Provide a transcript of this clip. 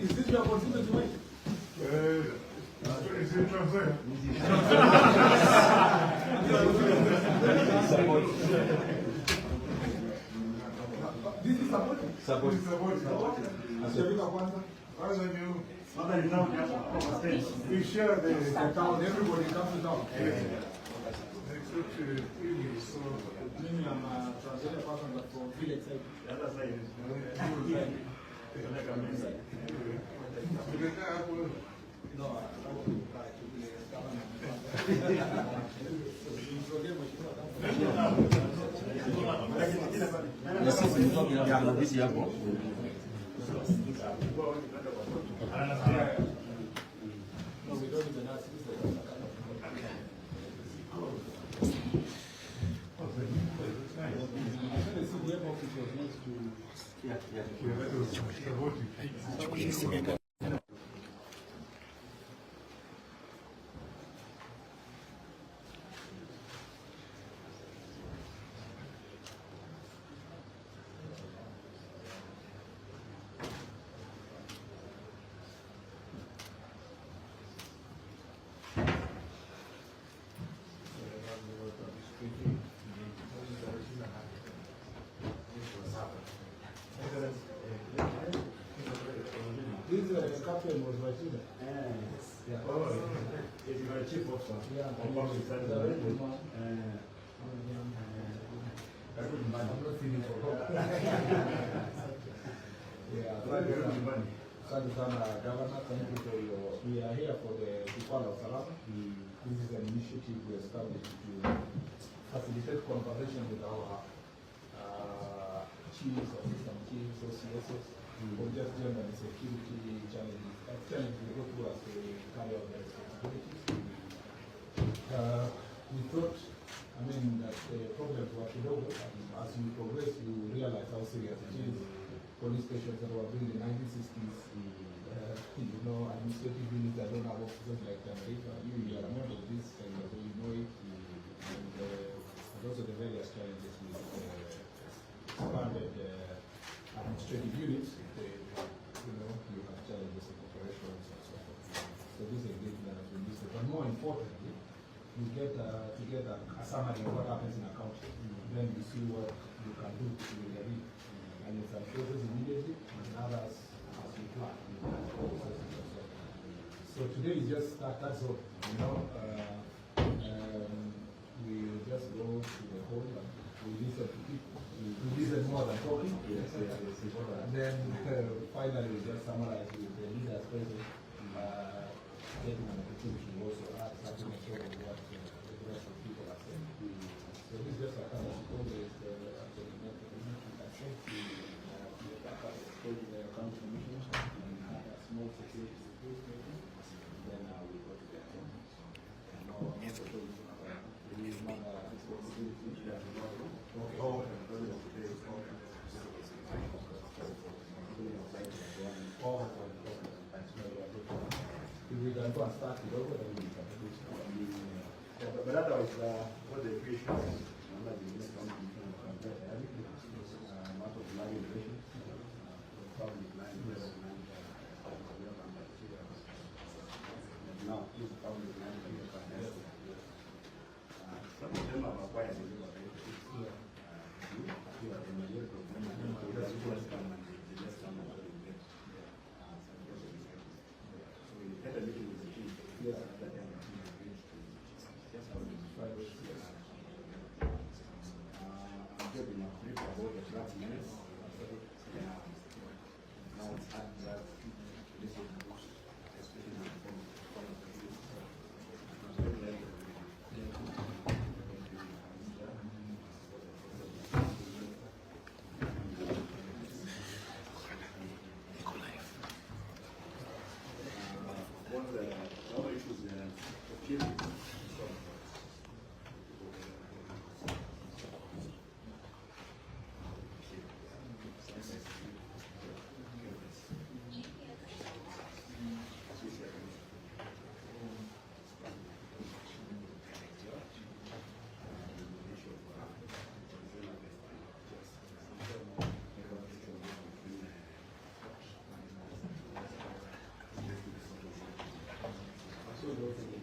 Is this your continuity way? Is it in Trans Nzoia? This is supporting. We share the Town, everybody comes to town. except English, so Meaning I'm a translator person, but for village side. No, I won't try to be a no, we don't even ask this. This captain was my student. Yeah. oh, it's my chief officer. Yeah, I'm public service. I'm not feeling for Money. Asante sana Governor, thank you for your. We are here for the Kipala of Salama. This is an initiative we established to facilitate conversation with our chiefs, assistant chiefs, OCSs, or just general security challenges. Challenges we go through as we carry out the responsibilities. We thought, that the problems were kidogo. As you progress, you realize how serious it is. Police stations that were built in the 1960s, administrative units that don't have officers like Natembeya. You are a member of this, and so you know it. And also the various challenges with expanded administrative units. You have challenges in operations and so forth. So this engagement has been listed. But more importantly, you get together a summary of what happens in a country. Then you see what you can do to really. And in some cases immediately, and others as you plan. So today is just that's all. finally, we just summarize with the leaders present, taking an opportunity to also add something on top of what the rest of people are saying. So this is just a kind of always after the consent to the county commission and a small security support meeting. Then we go to the end. Now, I'm also going to release my responsibility. Okay. Oh, We can go and start it over and we can do but that was what the equation is. Matter of line equation. Public line, now, this is public line. Some of them are acquired. So